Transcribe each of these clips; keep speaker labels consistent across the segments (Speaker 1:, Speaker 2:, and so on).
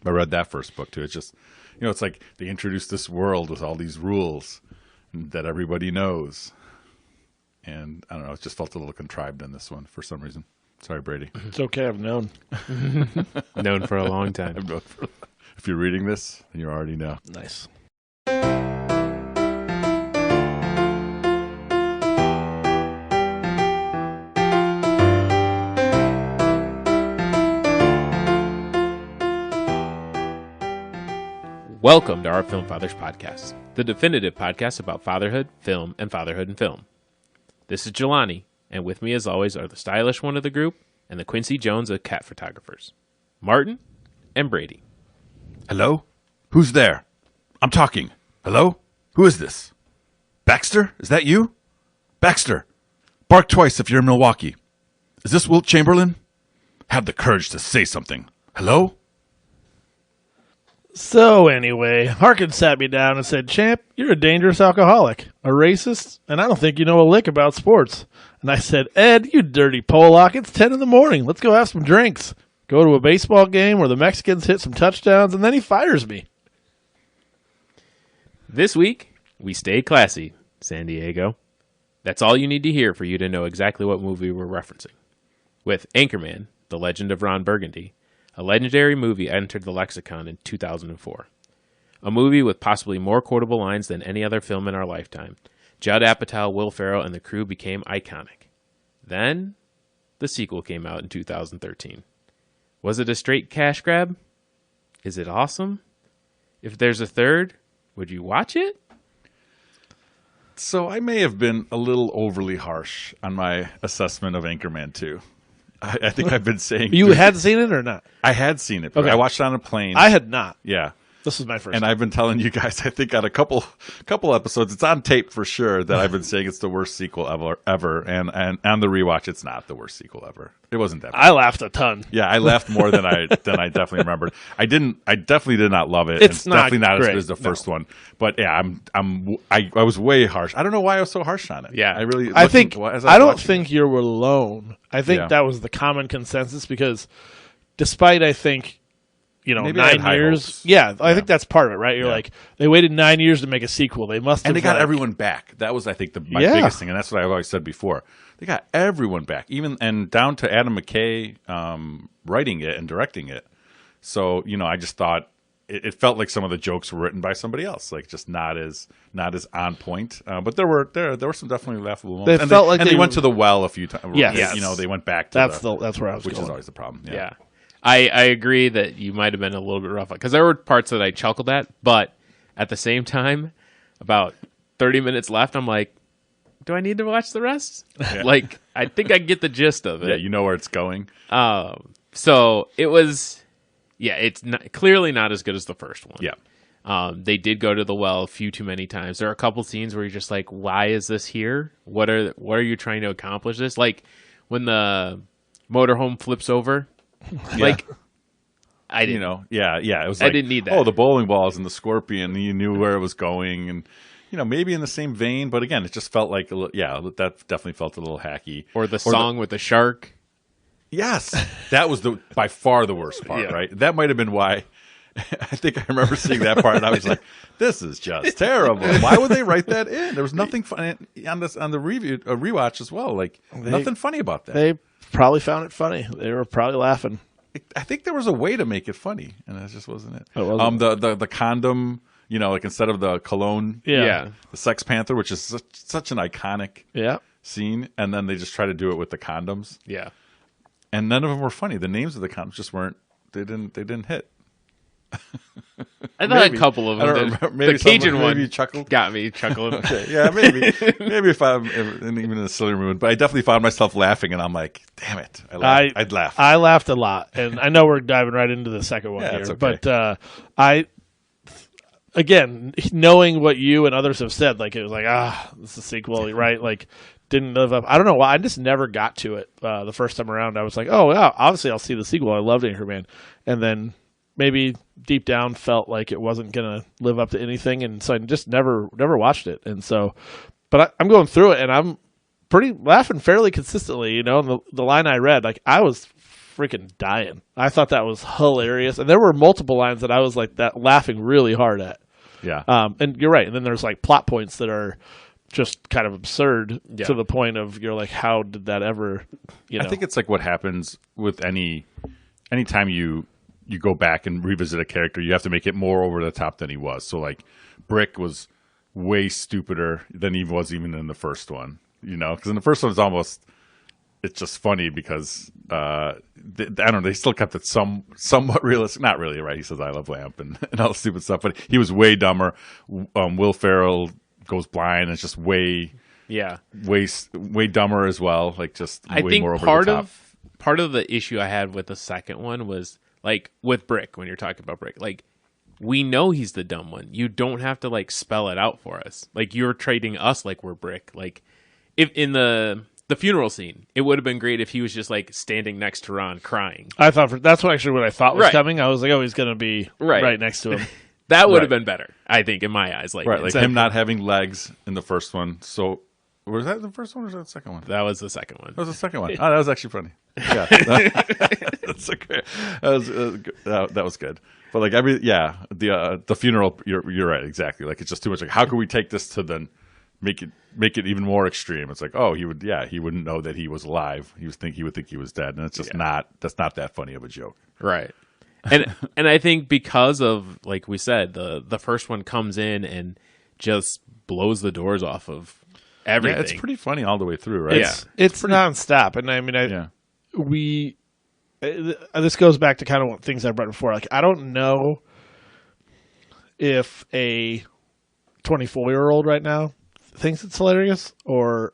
Speaker 1: I read that first book too. It's just, it's like they introduced this world with all these rules that everybody knows. And I don't know, it just felt a little contrived in this one for some reason. Sorry, Brady.
Speaker 2: It's okay, I've known.
Speaker 3: Known for a long time.
Speaker 1: If you're reading this, then you already know.
Speaker 2: Nice.
Speaker 3: Welcome to our Film Fathers podcast, the definitive podcast about fatherhood, film, and fatherhood in film. This is Jelani, and with me as always are the stylish one of the group and the Quincy Jones of cat photographers, Martin and Brady.
Speaker 1: Hello? Who's there? I'm talking. Hello? Who is this? Baxter? Is that you? Baxter, bark twice if you're in Milwaukee. Is this Wilt Chamberlain? Have the courage to say something. Hello?
Speaker 2: So anyway, Harkin sat me down and said, "Champ, you're a dangerous alcoholic, a racist, and I don't think you know a lick about sports." And I said, "Ed, you dirty Pollock, it's 10 in the morning. Let's go have some drinks. Go to a baseball game where the Mexicans hit some touchdowns," and then he fires me.
Speaker 3: This week, we stay classy, San Diego. That's all you need to hear for you to know exactly what movie we're referencing. With Anchorman, The Legend of Ron Burgundy, a legendary movie entered the lexicon in 2004. A movie with possibly more quotable lines than any other film in our lifetime. Judd Apatow, Will Ferrell, and the crew became iconic. Then, the sequel came out in 2013. Was it a straight cash grab? Is it awesome? If there's a third, would you watch it?
Speaker 1: So I may have been a little overly harsh on my assessment of Anchorman 2. I think I've been saying...
Speaker 2: You had seen it or not?
Speaker 1: I had seen it, but
Speaker 2: Okay.
Speaker 1: I watched it on a plane.
Speaker 2: I had not.
Speaker 1: Yeah.
Speaker 2: This was my first
Speaker 1: And
Speaker 2: time.
Speaker 1: I've been telling you guys, I think on a couple episodes, it's on tape for sure, that I've been saying it's the worst sequel ever. And on the rewatch, it's not the worst sequel ever. It wasn't that bad.
Speaker 2: I laughed a ton.
Speaker 1: Yeah, I laughed more than I definitely remembered. I definitely did not love it.
Speaker 2: It's
Speaker 1: definitely not as
Speaker 2: great,
Speaker 1: good as the first
Speaker 2: no.
Speaker 1: one. But yeah, I was way harsh. I don't know why I was so harsh on it.
Speaker 3: Yeah.
Speaker 1: I really.
Speaker 2: I think
Speaker 1: as
Speaker 2: I
Speaker 1: was
Speaker 2: don't
Speaker 1: watching
Speaker 2: think you were alone. I think
Speaker 1: Yeah.
Speaker 2: that was the common consensus because, despite I think,
Speaker 1: Maybe I had
Speaker 2: 9
Speaker 1: high
Speaker 2: years.
Speaker 1: hopes.
Speaker 2: Yeah, I think that's part of it, right? You're
Speaker 1: Yeah.
Speaker 2: like they waited 9 years to make a sequel. They must have
Speaker 1: and they got
Speaker 2: like-
Speaker 1: everyone back. That was, I think, my
Speaker 2: Yeah.
Speaker 1: biggest thing, and that's what I've always said before. They got everyone back, and down to Adam McKay writing it and directing it. So I just thought it felt like some of the jokes were written by somebody else, like just not as on point. But there were some definitely laughable moments.
Speaker 2: They felt like
Speaker 1: they
Speaker 2: they
Speaker 1: went to the well a few times.
Speaker 2: Yes.
Speaker 1: They went back to
Speaker 2: That's where I was
Speaker 1: which
Speaker 2: going.
Speaker 1: is always the problem.
Speaker 3: Yeah. I agree that you might have been a little bit rough because there were parts that I chuckled at, but at the same time, about 30 minutes left, I'm like, do I need to watch the rest?
Speaker 1: Yeah.
Speaker 3: Like, I think I get the gist of it.
Speaker 1: Yeah, you know where it's going.
Speaker 3: So it was, it's clearly not as good as the first one.
Speaker 1: Yeah.
Speaker 3: They did go to the well a few too many times. There are a couple scenes where you're just like, why is this here? What are you trying to accomplish this? Like when the motorhome flips over. Like, I didn't.
Speaker 1: It was.
Speaker 3: I
Speaker 1: Like,
Speaker 3: didn't need that.
Speaker 1: Oh, the bowling balls and the scorpion. You knew where it was going, and maybe in the same vein. But again, it just felt like that definitely felt a little hacky.
Speaker 3: Or the song with the shark.
Speaker 1: Yes, that was by far the worst part.
Speaker 3: Yeah.
Speaker 1: Right? That might have been why. I think I remember seeing that part, and I was like, "This is just terrible. Why would they write that in? There was nothing funny on the rewatch as well. Like nothing funny about that.
Speaker 2: They probably found it funny. They were probably laughing.
Speaker 1: I think there was a way to make it funny, and that just wasn't it.
Speaker 2: It wasn't.
Speaker 1: The condom, like instead of the cologne,
Speaker 2: Yeah.
Speaker 1: the Sex Panther, which is such an iconic
Speaker 2: Yeah.
Speaker 1: scene, and then they just try to do it with the condoms,
Speaker 3: Yeah.
Speaker 1: and none of them were funny. The names of the condoms just weren't. They didn't hit.
Speaker 3: I thought a couple of
Speaker 1: I
Speaker 3: them
Speaker 1: don't
Speaker 3: did.
Speaker 1: remember. Maybe
Speaker 3: The Cajun
Speaker 1: maybe
Speaker 3: one
Speaker 1: you chuckled.
Speaker 3: got me chuckling.
Speaker 1: Okay, yeah, maybe if I'm even in a silly mood, but I definitely found myself laughing, and I'm like, "Damn it!" I'd laugh.
Speaker 2: I laughed a lot, and I know we're diving right into the second one
Speaker 1: Yeah,
Speaker 2: here,
Speaker 1: it's okay.
Speaker 2: but again, knowing what you and others have said, like it was like, this is a sequel, right? Like, didn't live up. I don't know why. I just never got to it the first time around. I was like, oh yeah, obviously I'll see the sequel. I loved Anchorman, and then maybe deep down felt like it wasn't gonna live up to anything, and so I just never watched it. And so, but I'm going through it, and I'm laughing fairly consistently. And the line I read, like I was freaking dying. I thought that was hilarious, and there were multiple lines that I was like that laughing really hard at.
Speaker 1: Yeah.
Speaker 2: And you're right. And then there's like plot points that are just kind of absurd to the point of you're like, how did that ever? You know?
Speaker 1: I think it's like what happens with anytime you go back and revisit a character, you have to make it more over the top than he was. So like Brick was way stupider than he was even in the first one, because in the first one it's just funny because I don't know, they still kept it somewhat realistic. Not really, right? He says I love lamp and all the stupid stuff, but he was way dumber. Will Ferrell goes blind and it's just way dumber as well. Like just
Speaker 3: I
Speaker 1: way
Speaker 3: think
Speaker 1: more over the top.
Speaker 3: Part of the issue I had with the second one was like with Brick, when you're talking about Brick, like we know he's the dumb one. You don't have to like spell it out for us. Like you're treating us like we're Brick. Like if in the funeral scene, it would have been great if he was just like standing next to Ron crying.
Speaker 2: I thought that's what I thought was coming. I was like, oh, he's going to be right next to him.
Speaker 3: That would have been better, I think, in my eyes. Like
Speaker 1: him not having legs in the first one. So was that the first one or was that the second one?
Speaker 3: That was the second one.
Speaker 1: That was the second one. Oh, that was actually funny. Yeah, that's okay. That was good. But like the funeral. You're right, exactly. Like it's just too much. Like how can we take this to then make it even more extreme? It's like, oh, he wouldn't know that he was alive. He would think he was dead, and it's just that's not that funny of a joke,
Speaker 3: right? And I think because of, like we said, the first one comes in and just blows the doors off of everything.
Speaker 1: Yeah, it's pretty funny all the way through, right?
Speaker 2: It's nonstop, and I mean, this goes back to kind of things I brought before. Like I don't know if a 24-year-old right now thinks it's hilarious or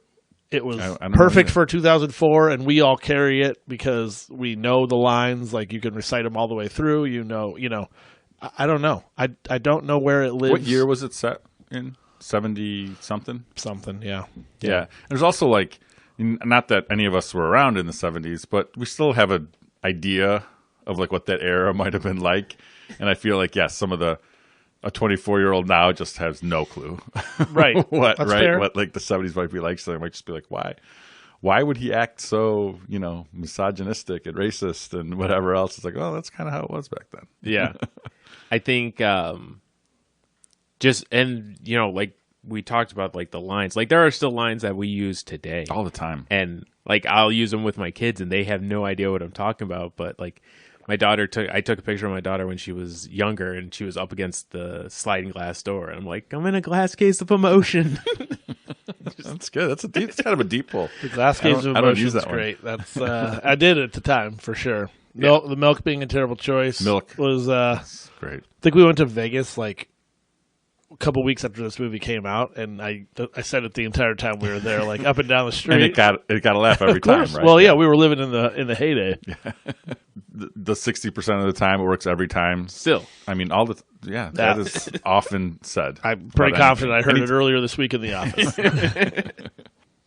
Speaker 2: it was perfect for 2004 and we all carry it because we know the lines, like you can recite them all the way through, I don't know. I don't know where it lives.
Speaker 1: What year was it set in? 70 something?
Speaker 2: Something, yeah.
Speaker 1: There's also like, not that any of us were around in the 70s, but we still have an idea of like what that era might have been like. And I feel like, some of a 24-year-old now just has no clue,
Speaker 2: right?
Speaker 1: what
Speaker 2: fair.
Speaker 1: What like the 70s might be like. So they might just be like, why would he act so misogynistic and racist and whatever else? It's like, oh, that's kind of how it was back then.
Speaker 3: Yeah, I think like we talked about like the lines. Like there are still lines that we use today
Speaker 1: all the time,
Speaker 3: and like I'll use them with my kids, and they have no idea what I'm talking about. But like. I took a picture of my daughter when she was younger and she was up against the sliding glass door. And I'm like, I'm in a glass case of emotion.
Speaker 1: That's good. It's kind of a deep pull.
Speaker 2: The glass case of emotion is great. That's I did it at the time for sure. The milk being a terrible choice.
Speaker 1: Milk
Speaker 2: was
Speaker 1: great.
Speaker 2: I think we went to Vegas like a couple weeks after this movie came out, and I said it the entire time we were there, like up and down the street.
Speaker 1: And it got a laugh every time, right?
Speaker 2: Well, we were living in the heyday.
Speaker 1: Yeah. The 60% of the time it works every time.
Speaker 3: Still,
Speaker 1: I mean, that is often said.
Speaker 2: I'm pretty confident I heard it earlier this week in the office.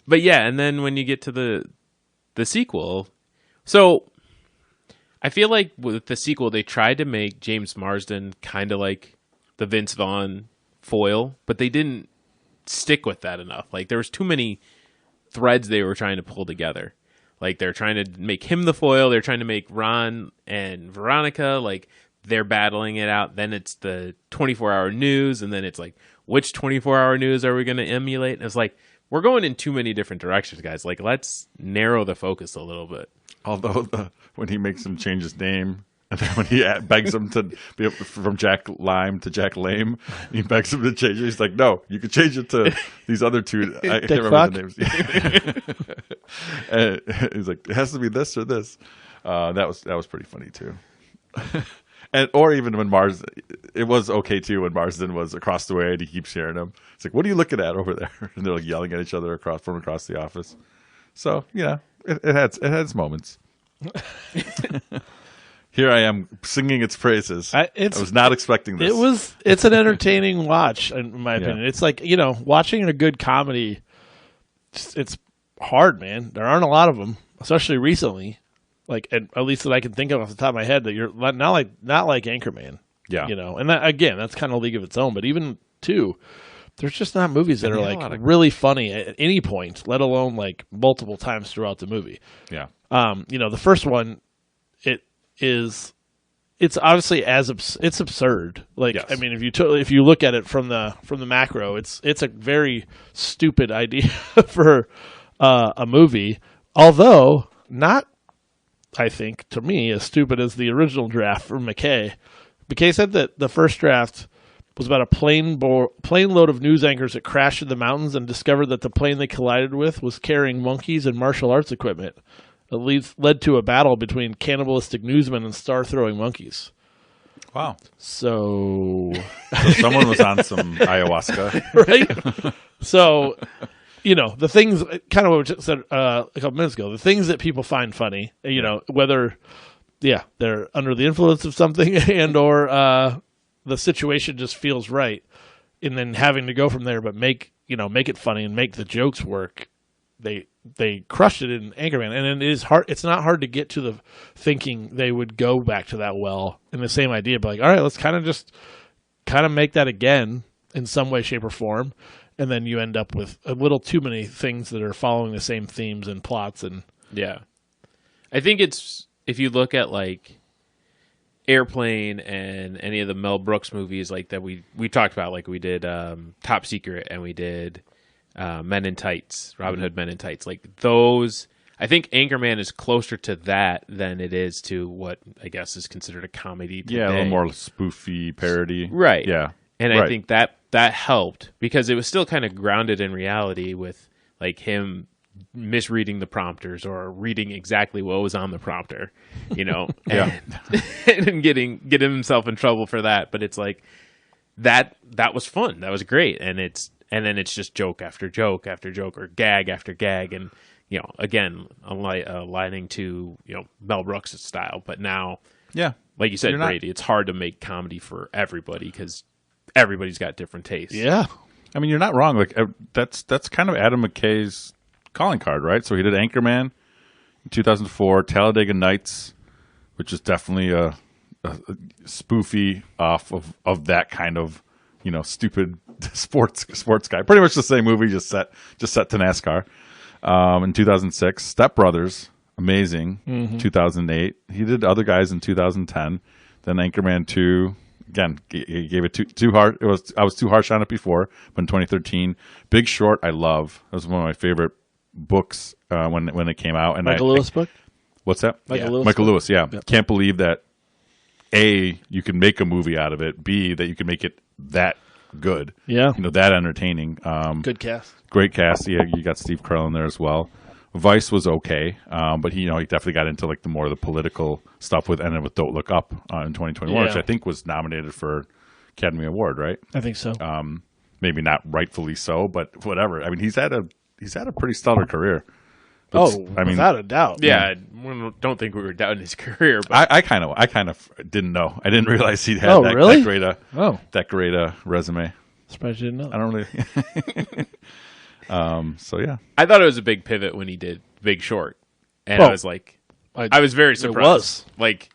Speaker 3: But and then when you get to the sequel, so I feel like with the sequel they tried to make James Marsden kind of like the Vince Vaughn foil, but they didn't stick with that enough. Like there was too many threads they were trying to pull together. Like they're trying to make him the foil. They're trying to make Ron and Veronica, like they're battling it out. Then it's the 24-hour news. And then it's like, which 24-hour news are we going to emulate? And it's like, we're going in too many different directions, guys. Like, let's narrow the focus a little bit.
Speaker 1: Although when he makes him change his name, and then when he begs him to be from Jack Lime to Jack Lame, he begs him to change it. He's like, no, you can change it to these other two. I can't remember the names. And he's like, it has to be this or this. That was pretty funny too. Or even when Marsden, it was okay too when Marsden was across the way and he keeps hearing him. It's like, what are you looking at over there? And they're like yelling at each other across the office. So it had its moments. Here I am singing its praises. I was not expecting this.
Speaker 2: It's an entertaining watch, in my opinion. It's like, watching a good comedy, it's hard, man. There aren't a lot of them, especially recently. Like, at least that I can think of off the top of my head, that you're not like Anchorman.
Speaker 1: Yeah.
Speaker 2: And that, again, that's kind of a league of its own. But even, too, there's just not movies that are like really funny at any point, let alone like multiple times throughout the movie.
Speaker 1: Yeah.
Speaker 2: The first one, is it's obviously it's absurd. Like,
Speaker 1: Yes.
Speaker 2: I mean, if you look at it from the macro, it's a very stupid idea for a movie. Although not, I think, to me, as stupid as the original draft from McKay. McKay said that the first draft was about a plane load of news anchors that crashed in the mountains and discovered that the plane they collided with was carrying monkeys and martial arts equipment. It led to a battle between cannibalistic newsmen and star-throwing monkeys.
Speaker 1: Wow.
Speaker 2: So
Speaker 1: someone was on some ayahuasca.
Speaker 2: Right? So, the things, kind of what we just said a couple minutes ago, the things that people find funny, whether, they're under the influence of something and or the situation just feels right, and then having to go from there, but make it funny and make the jokes work. They crushed it in Anchorman, and it is hard. It's not hard to get to the thinking they would go back to that well in the same idea, but like, all right, let's kind of make that again in some way, shape, or form, and then you end up with a little too many things that are following the same themes and plots. And
Speaker 3: yeah, I think it's, if you look at like Airplane and any of the Mel Brooks movies like that we talked about, like we did Top Secret and we did Men in Tights, Robin Hood Men in Tights, like those. I think Anchorman is closer to that than it is to what I guess is considered a comedy today.
Speaker 1: Yeah, a little more spoofy parody.
Speaker 3: Right.
Speaker 1: Yeah.
Speaker 3: And
Speaker 1: right.
Speaker 3: I think that helped because it was still kind of grounded in reality with like him misreading the prompters or reading exactly what was on the prompter, and getting himself in trouble for that. But it's like that was fun. That was great. And then it's just joke after joke after joke or gag after gag. And, again, aligning to, Mel Brooks' style. But now, like you said, Brady, it's hard to make comedy for everybody because everybody's got different tastes.
Speaker 2: yeah,
Speaker 1: I mean, you're not wrong. Like that's kind of Adam McKay's calling card, right? So he did Anchorman in 2004, Talladega Nights, which is definitely a spoofy off of that kind of, stupid sports guy. Pretty much the same movie, just set to NASCAR. In 2006, Step Brothers, amazing. 2008, he did other guys in 2010. Then Anchorman 2. Again, he gave it too hard. I was too harsh on it before, but in 2013, Big Short, I love. That was one of my favorite books when it came out. And
Speaker 2: Michael Lewis book.
Speaker 1: What's that?
Speaker 2: Michael
Speaker 1: Lewis. Yeah. Yep. Can't believe that. A, you can make a movie out of it. B, that you can make it that good.
Speaker 2: Yeah.
Speaker 1: That entertaining.
Speaker 2: Good cast.
Speaker 1: Great cast. Yeah, you got Steve Carell in there as well. Vice was okay, but he definitely got into like the more of the political stuff with Don't Look Up in 2021, which I think was nominated for Academy Award, right?
Speaker 2: I think so.
Speaker 1: Maybe not rightfully so, but whatever. I mean, he's had a pretty stellar career.
Speaker 2: Without a doubt.
Speaker 3: Yeah, I don't think we were doubting his career. But
Speaker 1: I kind of didn't know. I didn't realize he had that great a resume.
Speaker 2: Surprised you didn't know.
Speaker 1: I don't really. So yeah,
Speaker 3: I thought it was a big pivot when he did Big Short, and I was like, I was very surprised. Like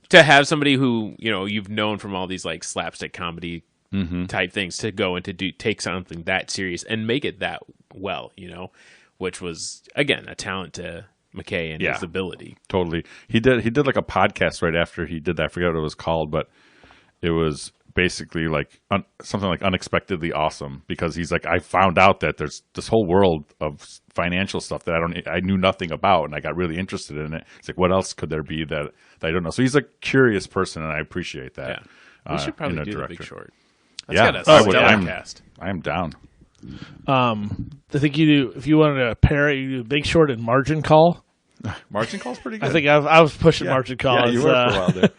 Speaker 3: to have somebody who you've known from all these like slapstick comedy type things to go and to take something that serious and make it that well, which was again a talent to McKay and his ability.
Speaker 1: Totally. He did like a podcast right after he did that. I forget what it was called, but it was basically like something like Unexpectedly Awesome, because he's like, I found out that there's this whole world of financial stuff that I knew nothing about, and I got really interested in it. It's like, what else could there be that I don't know? So he's a curious person, and I appreciate that.
Speaker 3: Yeah. We should probably do the Big Short.
Speaker 1: Cast. I am down.
Speaker 2: I think you do, if you wanted to pair it, you do Big Short and Margin Call.
Speaker 1: Margin Call's pretty good.
Speaker 2: I think I was pushing Margin Call.
Speaker 1: Yeah, you were for a while there.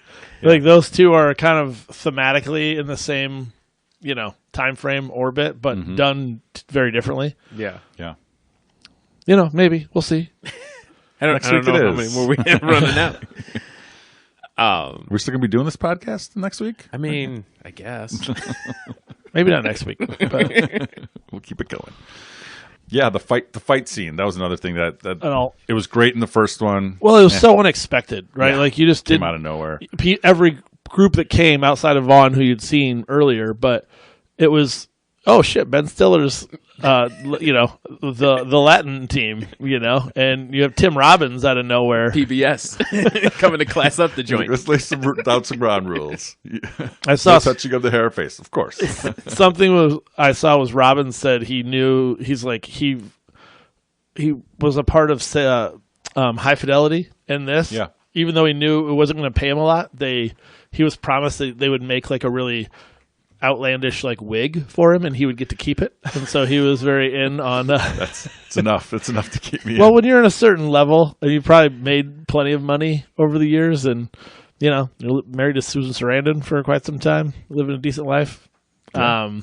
Speaker 2: I think those two are kind of thematically in the same, time frame orbit, but done very differently.
Speaker 3: Yeah.
Speaker 1: Yeah.
Speaker 2: Maybe. We'll see.
Speaker 3: I don't know how many more we have running out.
Speaker 1: We're still going to be doing this podcast next week?
Speaker 3: I mean, I guess.
Speaker 2: Maybe not next week, but
Speaker 1: we'll keep it going. Yeah, the fight scene. That was another thing that it was great in the first one.
Speaker 2: Well, it was so unexpected, right? Yeah. Like you just
Speaker 1: came out of nowhere.
Speaker 2: Every group that came outside of Vaughn, who you'd seen earlier, but it was oh shit, Ben Stiller's, the Latin team, and you have Tim Robbins out of nowhere.
Speaker 3: PBS coming to class up the joint.
Speaker 1: Let's lay down some ground rules.
Speaker 2: I saw
Speaker 1: No touching of the hair or face, of course.
Speaker 2: something I saw was Robbins said he knew he was a part of High Fidelity in this.
Speaker 1: Yeah.
Speaker 2: Even though he knew it wasn't going to pay him a lot, he was promised that they would make like a really outlandish like wig for him, and he would get to keep it. And so he was very in on.
Speaker 1: It's enough. It's enough to keep me.
Speaker 2: Well,
Speaker 1: in.
Speaker 2: when you're in a certain level, and you've probably made plenty of money over the years, and you're married to Susan Sarandon for quite some time, living a decent life.
Speaker 1: Yeah.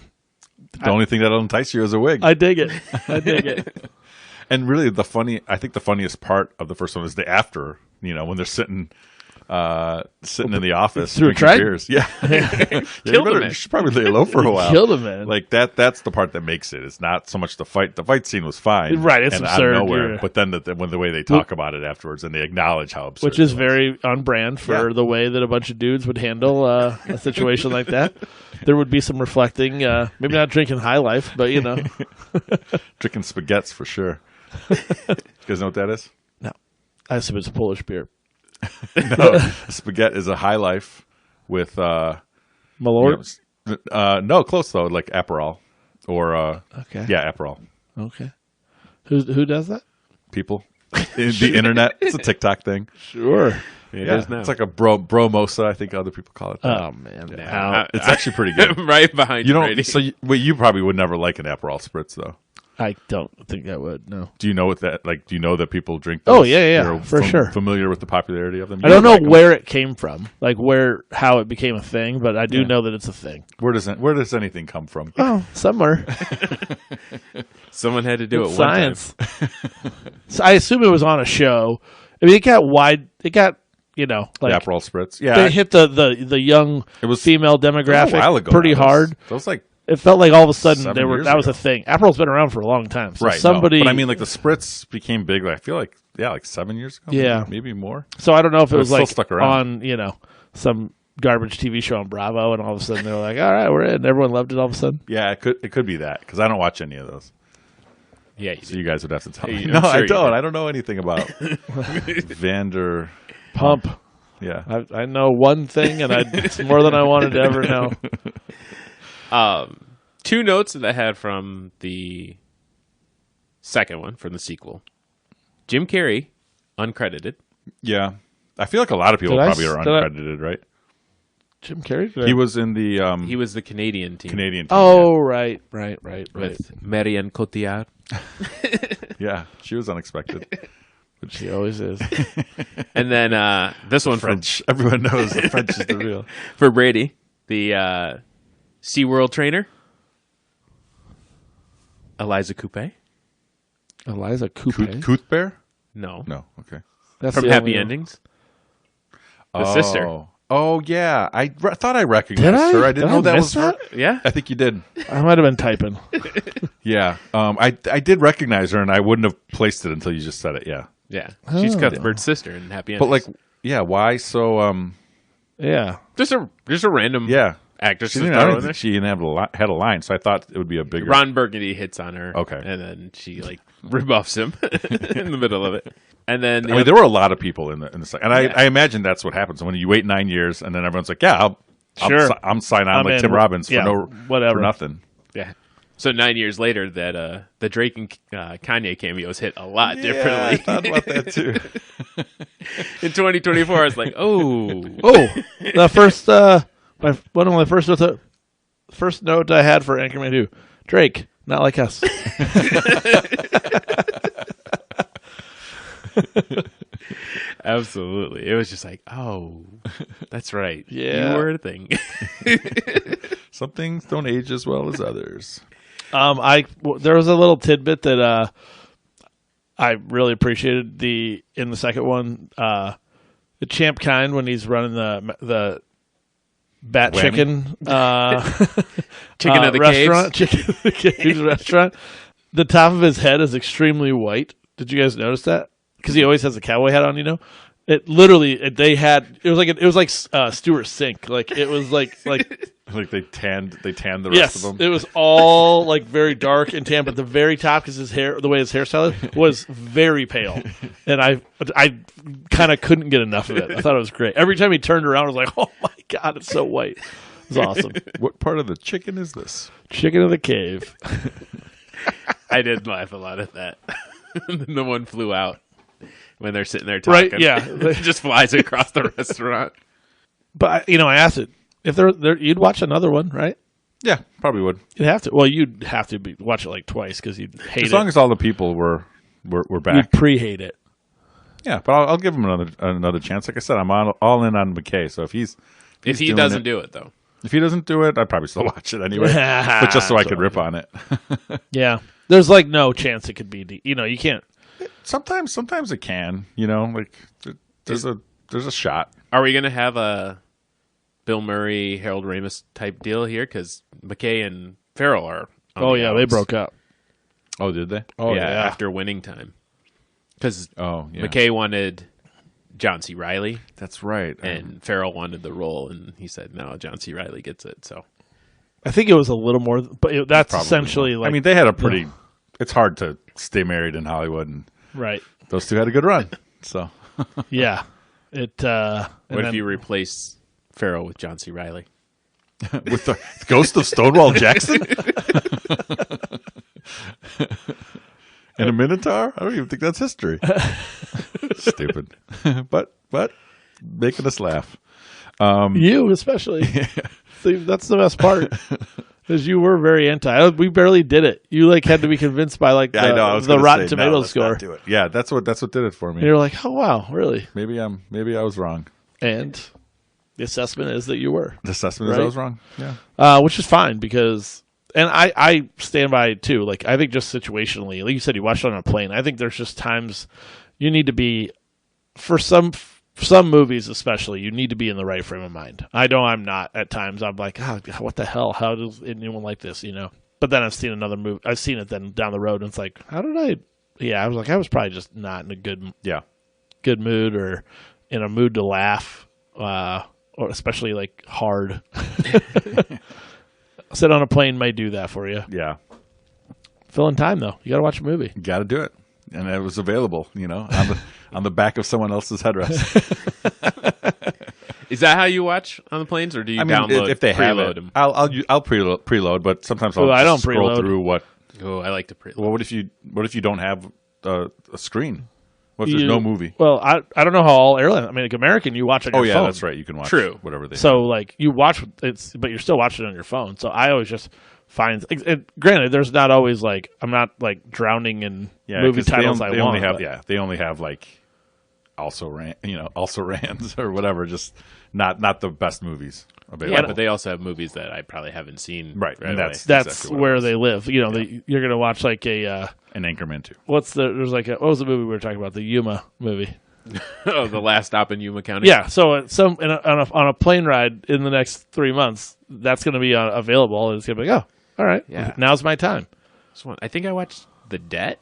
Speaker 1: The only thing that'll entice you is a wig.
Speaker 2: I dig it.
Speaker 1: And really, I think the funniest part of the first one is the after. When they're sitting in the office
Speaker 2: through a
Speaker 1: drinking
Speaker 2: track?
Speaker 1: beers. Yeah.
Speaker 3: Killed him, man.
Speaker 1: You should probably lay low for a while.
Speaker 2: Killed him, man.
Speaker 1: Like that's the part that makes it. It's not so much the fight. The fight scene was fine.
Speaker 2: Right, it's
Speaker 1: and
Speaker 2: absurd.
Speaker 1: Out of nowhere.
Speaker 2: Yeah.
Speaker 1: But then the way they talk about it afterwards and they acknowledge how absurd
Speaker 2: Which is
Speaker 1: it was.
Speaker 2: very on brand for the way that a bunch of dudes would handle a situation like that. There would be some reflecting, maybe not drinking High Life, but
Speaker 1: Drinking spaghettis for sure. You guys know what that is?
Speaker 2: No. I assume it's a Polish beer.
Speaker 1: No, spaghetti is a High Life with
Speaker 2: Malort?
Speaker 1: no, close though, like Aperol or
Speaker 2: Okay.
Speaker 1: yeah, Aperol.
Speaker 2: Okay. Who does that?
Speaker 1: People, the internet. It's a TikTok thing.
Speaker 2: Sure.
Speaker 3: It
Speaker 1: Yeah,
Speaker 3: is now.
Speaker 1: it's like a bromosa. I think other people call it that.
Speaker 2: Oh, man.
Speaker 1: It's actually pretty good.
Speaker 3: right behind
Speaker 1: You don't.
Speaker 3: Brady.
Speaker 1: So you probably would never like an Aperol spritz though.
Speaker 2: I don't think I would, no.
Speaker 1: Do you know what that? Like, do you know that people drink?
Speaker 2: Oh,
Speaker 1: those?
Speaker 2: yeah,
Speaker 1: You're
Speaker 2: for sure.
Speaker 1: Familiar with the popularity of them?
Speaker 2: I don't know where it came from, like how it became a thing, but I do know that it's a thing.
Speaker 1: Where does anything come from?
Speaker 2: Oh, somewhere.
Speaker 3: Someone had to do
Speaker 2: It's
Speaker 3: it one time.
Speaker 2: science. So I assume it was on a show. I mean, it got wide. It got, like
Speaker 1: The Aperol spritz. Yeah,
Speaker 2: they hit the young
Speaker 1: It was-
Speaker 2: female
Speaker 1: it was
Speaker 2: demographic
Speaker 1: a while ago.
Speaker 2: pretty
Speaker 1: now.
Speaker 2: hard.
Speaker 1: That was like
Speaker 2: It felt like all of a sudden
Speaker 1: 7
Speaker 2: that
Speaker 1: years
Speaker 2: was a
Speaker 1: ago.
Speaker 2: thing. Aperol's been around for a long time. So
Speaker 1: right.
Speaker 2: somebody,
Speaker 1: No, but I mean, like the spritz became big. Like, I feel like like 7 years ago.
Speaker 2: Yeah.
Speaker 1: maybe more.
Speaker 2: so I don't know if it
Speaker 1: But
Speaker 2: was
Speaker 1: it's still
Speaker 2: like
Speaker 1: stuck around.
Speaker 2: on some garbage TV show on Bravo, and all of a sudden they were like, "All right, we're in." Everyone loved it all of a sudden.
Speaker 1: Yeah, it could be that because I don't watch any of those.
Speaker 3: Yeah,
Speaker 1: So you guys would have to tell me.
Speaker 3: I'm
Speaker 1: No,
Speaker 3: sure
Speaker 1: I
Speaker 3: you
Speaker 1: don't.
Speaker 3: do.
Speaker 1: I don't know anything about Vander.
Speaker 2: Pump.
Speaker 1: Yeah.
Speaker 2: I know one thing, and it's more than I wanted to ever know.
Speaker 3: Two notes that I had from the second one, from the sequel. Jim Carrey, uncredited.
Speaker 1: Yeah. I feel like a lot of people
Speaker 2: Did I
Speaker 1: probably are
Speaker 2: s- did I-
Speaker 1: uncredited, right?
Speaker 2: Jim Carrey.
Speaker 1: He was in the
Speaker 3: He was the Canadian team
Speaker 1: Canadian team.
Speaker 2: Oh, right.
Speaker 3: with Marianne Cotillard.
Speaker 1: Yeah, she was unexpected.
Speaker 2: She always is.
Speaker 3: And then this one
Speaker 1: French. Everyone knows the French is the real.
Speaker 3: for Brady, the SeaWorld trainer. Eliza Coupe.
Speaker 2: Eliza Coupe.
Speaker 1: Couth Bear?
Speaker 3: No.
Speaker 1: No. Okay.
Speaker 2: That's
Speaker 3: From
Speaker 2: the
Speaker 3: Happy
Speaker 2: only one.
Speaker 3: Endings. The sister.
Speaker 1: Oh yeah. I thought I recognized
Speaker 2: Did I?
Speaker 1: her. I didn't
Speaker 2: Did
Speaker 1: know
Speaker 2: I
Speaker 1: that
Speaker 2: miss
Speaker 1: was her.
Speaker 2: that?
Speaker 3: Yeah.
Speaker 1: I think you did.
Speaker 2: I might have been typing.
Speaker 1: Yeah. I did recognize her, and I wouldn't have placed it until you just said it. Yeah.
Speaker 3: Yeah. She's Cuthbert's sister in Happy
Speaker 1: But
Speaker 3: Endings.
Speaker 1: like, yeah. Why so?
Speaker 2: Yeah.
Speaker 3: Just a random
Speaker 1: Yeah.
Speaker 3: actress.
Speaker 1: She
Speaker 3: to
Speaker 1: didn't,
Speaker 3: throw
Speaker 1: I
Speaker 3: in
Speaker 1: don't
Speaker 3: there.
Speaker 1: think she even had a line, so I thought it would be a bigger.
Speaker 3: Ron Burgundy hits on her.
Speaker 1: Okay.
Speaker 3: And then she like rebuffs him in the middle of it. And then
Speaker 1: I mean, there were a lot of people in the site, and
Speaker 3: Yeah.
Speaker 1: I imagine that's what happens when you wait 9 years, and then everyone's like, "Yeah,
Speaker 2: Sure.
Speaker 1: I'm signing on
Speaker 2: I'm
Speaker 1: like
Speaker 2: in.
Speaker 1: Tim Robbins for
Speaker 2: Yeah, whatever.
Speaker 1: for nothing."
Speaker 3: yeah. So 9 years later, that the Drake and Kanye cameos hit a lot
Speaker 1: I
Speaker 3: differently.
Speaker 1: thought about that too.
Speaker 3: In 2024, I was like, oh,
Speaker 2: Oh, the first one of my first note I had for Anchorman 2. Drake, not like us.
Speaker 3: absolutely. It was just like, oh, that's right.
Speaker 2: Yeah.
Speaker 3: You were a thing.
Speaker 1: Some things don't age as well as others.
Speaker 2: There was a little tidbit that I really appreciated in the second one. The Champ Kind when he's running the bat
Speaker 1: Whammy.
Speaker 2: chicken
Speaker 3: Chicken of the
Speaker 2: restaurant,
Speaker 3: Caves.
Speaker 2: Chicken of the Caves restaurant. The top of his head is extremely white. Did you guys notice that? Because he always has a cowboy hat on, It literally it was like Stuart Sink. Like it was like
Speaker 1: Like they tanned the rest
Speaker 2: yes,
Speaker 1: of them.
Speaker 2: it was all like very dark and tan, but the very top, because the way his hairstyle was very pale, and I kind of couldn't get enough of it. I thought it was great. Every time he turned around, I was like, oh my god, it's so white. It was awesome.
Speaker 1: What part of the chicken is this?
Speaker 2: Chicken of the cave.
Speaker 3: I did laugh a lot at that. The one flew out when they're sitting there talking.
Speaker 2: Right? Yeah.
Speaker 3: It just flies across the restaurant.
Speaker 2: But I asked it if you'd watch another one, right?
Speaker 1: Yeah, probably would.
Speaker 2: You'd have to. Well, you'd have to watch it like twice because you'd hate it.
Speaker 1: As long as all the people were back.
Speaker 2: You'd pre-hate it.
Speaker 1: Yeah, but I'll give him another chance. Like I said, I'm all in on McKay. So if he
Speaker 3: doesn't do it though,
Speaker 1: if he doesn't do it, I'd probably still watch it anyway. But just so I could rip on it.
Speaker 2: Yeah, there's like no chance it could be. You can't.
Speaker 1: Sometimes it can. Like there's a shot.
Speaker 3: are we gonna have a Bill Murray, Harold Ramis type deal here? Because McKay and Farrell are.
Speaker 2: Oh yeah, they broke up.
Speaker 1: Oh, did they?
Speaker 2: Oh
Speaker 3: yeah,
Speaker 2: yeah.
Speaker 3: after Winning Time. Because
Speaker 1: yeah.
Speaker 3: McKay wanted John C. Reilly,
Speaker 1: That's right.
Speaker 3: and Farrell wanted the role, and he said, "No, John C. Reilly gets it." So
Speaker 2: I think it was a little more, but that's
Speaker 1: Probably
Speaker 2: essentially
Speaker 1: more.
Speaker 2: like.
Speaker 1: I mean, they had a pretty. It's hard to stay married in Hollywood, and
Speaker 2: right.
Speaker 1: those two had a good run. So
Speaker 2: Yeah. It.
Speaker 3: what if you replace Farrell with John C. Reilly?
Speaker 1: with the ghost of Stonewall Jackson and a Minotaur, I don't even think that's history. Stupid, but making us laugh.
Speaker 2: You especially. See, that's the best part. Because you were very anti. We barely did it. You had to be convinced by
Speaker 1: I know, I was
Speaker 2: the
Speaker 1: gonna
Speaker 2: Rotten
Speaker 1: say,
Speaker 2: Tomatoes
Speaker 1: let's not
Speaker 2: score.
Speaker 1: do it. Yeah, that's what did it for me.
Speaker 2: And you're like, oh wow, really?
Speaker 1: Maybe I was wrong.
Speaker 2: And the assessment is that you were,
Speaker 1: The assessment is
Speaker 2: Right?
Speaker 1: I was wrong. Yeah.
Speaker 2: which is fine because, and I stand by it too. Like I think just situationally, like you said, you watched it on a plane. I think there's just times you need to be, for some movies especially, you need to be in the right frame of mind. I know I'm not at times. I'm like, oh, what the hell? How does anyone like this? But then I've seen another movie. I've seen it then down the road, and it's like, how did I? Yeah, I was like, I was probably just not in a good mood or in a mood to laugh, or especially like hard. Sit on a plane might do that for you.
Speaker 1: Yeah.
Speaker 2: Fill in time though. You got to watch a movie.
Speaker 1: Got to do it, and it was available. On the back of someone else's headrest.
Speaker 3: Is that how you watch on the planes, or do you download?
Speaker 1: If they have
Speaker 3: preload
Speaker 1: it,
Speaker 3: them?
Speaker 1: I'll preload, but sometimes I'll
Speaker 2: I don't
Speaker 1: scroll
Speaker 2: preload.
Speaker 1: through what.
Speaker 3: Oh, I like to preload.
Speaker 1: Well, what if you don't have a screen? What if there's no movie?
Speaker 2: Well, I don't know how all airlines. I mean, like American, you watch on your
Speaker 1: Oh yeah,
Speaker 2: phone.
Speaker 1: that's right. You can watch whatever they.
Speaker 2: So like you watch but you're still watching it on your phone. So I always just find. Granted, there's not always like I'm not like drowning in movie
Speaker 1: 'cause
Speaker 2: titles.
Speaker 1: They only have like also rans or whatever. Just not the best movies available.
Speaker 3: Yeah, but they also have movies that I probably haven't seen.
Speaker 1: Right, and
Speaker 3: away.
Speaker 1: that's
Speaker 2: That's
Speaker 1: exactly what it
Speaker 2: where
Speaker 1: was.
Speaker 2: they live. You're gonna watch like a
Speaker 1: An Anchorman too.
Speaker 2: what was the movie we were talking about? The Yuma movie.
Speaker 3: Oh, The Last Stop in Yuma County.
Speaker 2: Yeah. So on a plane ride in the next 3 months, that's gonna be available, and it's gonna be like, oh, all right,
Speaker 3: Yeah.
Speaker 2: now's my time.
Speaker 3: This one, I think I watched The Debt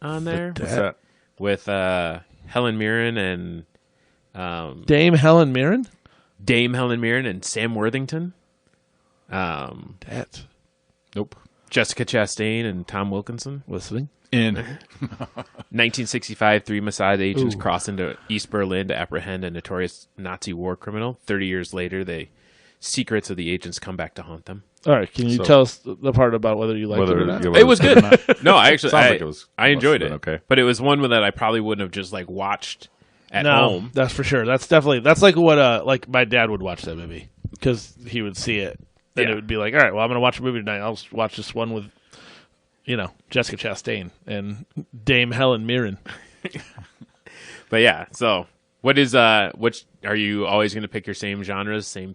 Speaker 3: on there
Speaker 1: What's that?
Speaker 3: with Helen Mirren and
Speaker 2: Dame Helen Mirren.
Speaker 3: Dame Helen Mirren and Sam Worthington.
Speaker 2: That
Speaker 1: Nope.
Speaker 3: Jessica Chastain and Tom Wilkinson.
Speaker 2: listening.
Speaker 1: In
Speaker 3: 1965, 3 Mossad agents
Speaker 2: Ooh.
Speaker 3: crossed into East Berlin to apprehend a notorious Nazi war criminal. 30 years later, the secrets of the agents come back to haunt them.
Speaker 2: All right, can you
Speaker 1: So-
Speaker 2: tell us the part about whether you liked it or not?
Speaker 3: It was good. No, I actually,
Speaker 1: Sounds like it was-
Speaker 3: I enjoyed
Speaker 1: must
Speaker 3: it.
Speaker 1: have been okay.
Speaker 3: But it was one that I probably wouldn't have just watched at
Speaker 2: No,
Speaker 3: home.
Speaker 2: that's for sure. That's like what like my dad would watch that movie because he would see it. Then
Speaker 3: Yeah.
Speaker 2: it would be like, all right, well, I'm going to watch a movie tonight. I'll just watch this one with, Jessica Chastain and Dame Helen Mirren.
Speaker 3: But yeah, so which are you always going to pick your same genres, same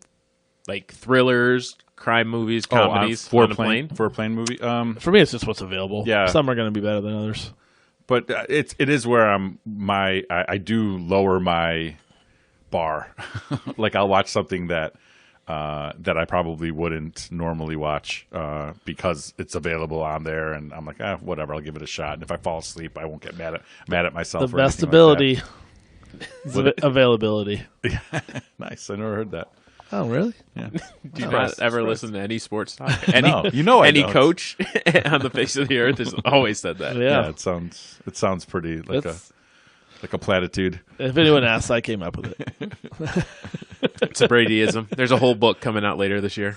Speaker 3: like thrillers, crime movies, comedies
Speaker 1: for
Speaker 3: on a plane?
Speaker 1: for a plane movie.
Speaker 2: For me, it's just what's available.
Speaker 1: Yeah.
Speaker 2: Some are going to be better than others.
Speaker 1: But it is where I do lower my bar. Like I'll watch something that I probably wouldn't normally watch because it's available on there, and I'm like, whatever, I'll give it a shot. And if I fall asleep, I won't get mad at myself.
Speaker 2: The
Speaker 1: or
Speaker 2: best
Speaker 1: anything like
Speaker 2: ability. Availability.
Speaker 1: Nice. I never heard that.
Speaker 2: Oh, really?
Speaker 1: Yeah.
Speaker 3: Do you not ever listen to any sports talk?
Speaker 1: No, you know I
Speaker 3: any
Speaker 1: don't.
Speaker 3: coach on the face of the earth has always said that.
Speaker 2: Yeah.
Speaker 1: It sounds pretty like
Speaker 2: It's-
Speaker 1: a platitude.
Speaker 2: If anyone asks, I came up with it.
Speaker 3: It's a Bradyism. There's a whole book coming out later this year.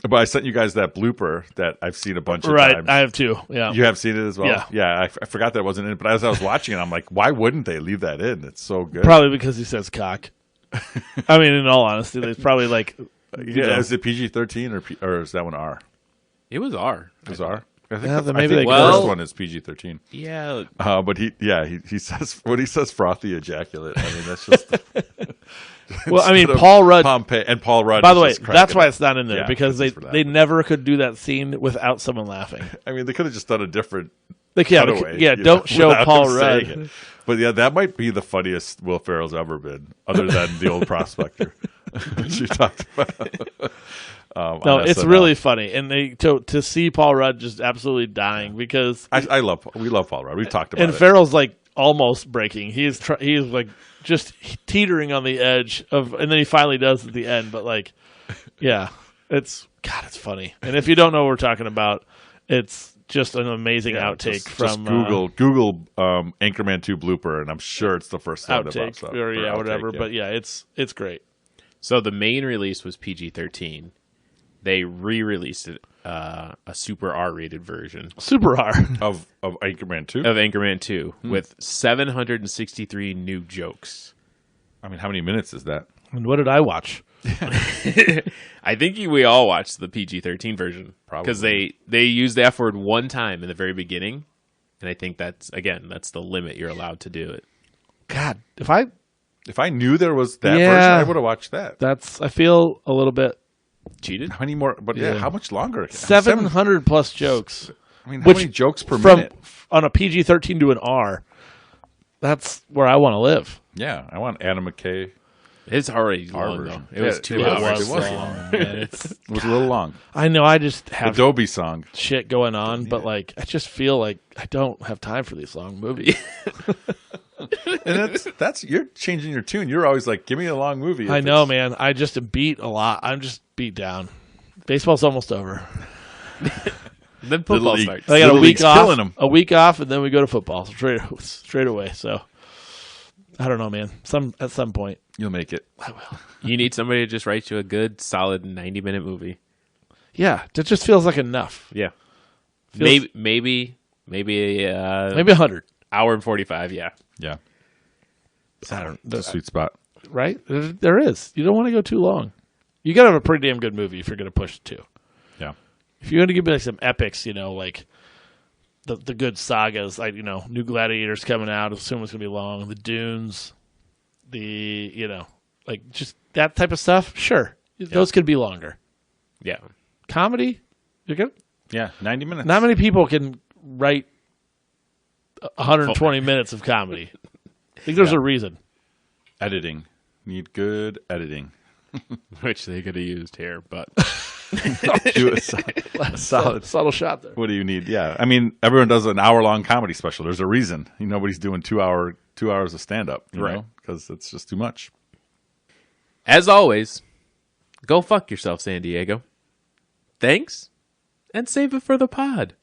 Speaker 1: But I sent you guys that blooper that I've seen a bunch of
Speaker 2: Right.
Speaker 1: times.
Speaker 2: I have two. Yeah.
Speaker 1: You have seen it as well?
Speaker 2: Yeah.
Speaker 1: Yeah, I forgot that wasn't in it. But as I was watching it, I'm like, why wouldn't they leave that in? It's so good.
Speaker 2: Probably because he says cock. I mean, in all honesty, there's probably like.
Speaker 1: Yeah, is it PG-13 or is that one R?
Speaker 3: It was R.
Speaker 1: It was R? I think,
Speaker 2: Yeah,
Speaker 1: I
Speaker 2: maybe
Speaker 1: think
Speaker 2: they
Speaker 1: the first
Speaker 3: go-
Speaker 1: one is PG-13.
Speaker 3: Yeah.
Speaker 1: But he says when he says frothy ejaculate. I mean, that's just.
Speaker 2: Well, I mean,
Speaker 1: instead of
Speaker 2: Paul Rudd.
Speaker 1: Pompeii and Paul Rudd.
Speaker 2: By
Speaker 1: is
Speaker 2: the way,
Speaker 1: just cracking
Speaker 2: that's why
Speaker 1: up.
Speaker 2: it's not in there
Speaker 1: Yeah,
Speaker 2: because
Speaker 1: it's just for that.
Speaker 2: they never could do that scene without someone laughing.
Speaker 1: I mean, they could have just done a different
Speaker 2: Like, yeah,
Speaker 1: cutaway.
Speaker 2: yeah.
Speaker 1: you
Speaker 2: Don't
Speaker 1: know,
Speaker 2: show
Speaker 1: without
Speaker 2: Paul
Speaker 1: him saying
Speaker 2: Rudd.
Speaker 1: it. But yeah, that might be the funniest Will Ferrell's ever been, other than the old prospector which you talked about.
Speaker 2: No,
Speaker 1: on
Speaker 2: it's
Speaker 1: SNL.
Speaker 2: really funny, and to see Paul Rudd just absolutely dying because
Speaker 1: we love Paul Rudd. We've talked about
Speaker 2: and
Speaker 1: it.
Speaker 2: Farrell's like almost breaking. He's like just teetering on the edge of, and then he finally does at the end. But like, yeah, it's funny. And if you don't know what we're talking about, it's just an amazing outtake
Speaker 1: just
Speaker 2: from
Speaker 1: Google Anchorman 2 blooper, and I'm sure it's the first one that pops
Speaker 2: outtake
Speaker 1: up.
Speaker 2: or
Speaker 1: Outtake,
Speaker 2: whatever.
Speaker 1: yeah.
Speaker 2: But yeah, it's great.
Speaker 3: So the main release was PG-13. They re-released it, a super R-rated version
Speaker 2: Super R.
Speaker 1: of Anchorman 2.
Speaker 3: of Anchorman 2 with 763 new jokes.
Speaker 1: I mean, how many minutes is that?
Speaker 2: And what did I watch?
Speaker 3: I think we all watched the PG-13 version because they used the F word one time in the very beginning, and I think that's the limit you're allowed to do it.
Speaker 2: God, if
Speaker 1: I knew there was that
Speaker 2: Yeah.
Speaker 1: version, I would have watched that.
Speaker 2: I feel a little bit
Speaker 3: Cheated?
Speaker 1: How many more? But yeah,
Speaker 2: Yeah.
Speaker 1: how much longer?
Speaker 2: 700 plus jokes.
Speaker 1: I mean, how
Speaker 2: which
Speaker 1: many jokes per
Speaker 2: from
Speaker 1: minute?
Speaker 2: on a PG-13 to an R. That's where I want to live.
Speaker 1: Yeah, I want Adam McKay.
Speaker 3: It's already
Speaker 1: R
Speaker 3: long,
Speaker 1: version.
Speaker 3: though. It was
Speaker 1: Yeah,
Speaker 3: 2
Speaker 1: it
Speaker 3: hours.
Speaker 1: was. It was long.
Speaker 2: Man, it's,
Speaker 1: It was a little long.
Speaker 2: I know I just have
Speaker 1: Adobe song.
Speaker 2: shit going on, but like I just feel like I don't have time for these long movies.
Speaker 1: And that's you're changing your tune. You're always like, give me a long movie.
Speaker 2: I
Speaker 1: if
Speaker 2: know,
Speaker 1: it's-
Speaker 2: man. I just am beat a lot. I'm just beat down. Baseball's almost over.
Speaker 3: Then football
Speaker 1: League.
Speaker 3: starts.
Speaker 2: I got
Speaker 1: Little
Speaker 2: a week
Speaker 1: League's
Speaker 2: off.
Speaker 1: killing 'em.
Speaker 2: A week off, and then we go to football straight away. So I don't know, man. At some point,
Speaker 1: You'll make it.
Speaker 2: I will.
Speaker 3: You need somebody to just write you a good, solid 90-minute movie.
Speaker 2: Yeah, that just feels like enough.
Speaker 3: Yeah.
Speaker 2: Feels-
Speaker 3: Maybe
Speaker 2: Maybe 100.
Speaker 3: hour and 45, yeah.
Speaker 1: Yeah,
Speaker 2: I don't.
Speaker 1: it's a sweet spot.
Speaker 2: Right? There is. You don't want to go too long. You got to have a pretty damn good movie if you're going to push it too.
Speaker 1: Yeah,
Speaker 2: If you're going to give me like some epics, like the good sagas, like New Gladiators coming out, I assume it's going to be long. The Dunes, like just that type of stuff. Sure, those could be longer.
Speaker 3: Yeah.
Speaker 2: Comedy, you're good.
Speaker 1: yeah, 90 minutes.
Speaker 2: Not many people can write 120 minutes of comedy. I think there's a reason.
Speaker 1: Editing. Need good editing.
Speaker 3: Which they could have used here, but
Speaker 1: Do a solid.
Speaker 2: Subtle shot there.
Speaker 1: What do you need? Yeah, I mean, everyone does an hour-long comedy special. There's a reason. Nobody's doing 2 hours of stand-up,
Speaker 3: Right.
Speaker 1: Because it's just too much.
Speaker 3: as always, go fuck yourself, San Diego. Thanks, and save it for the pod.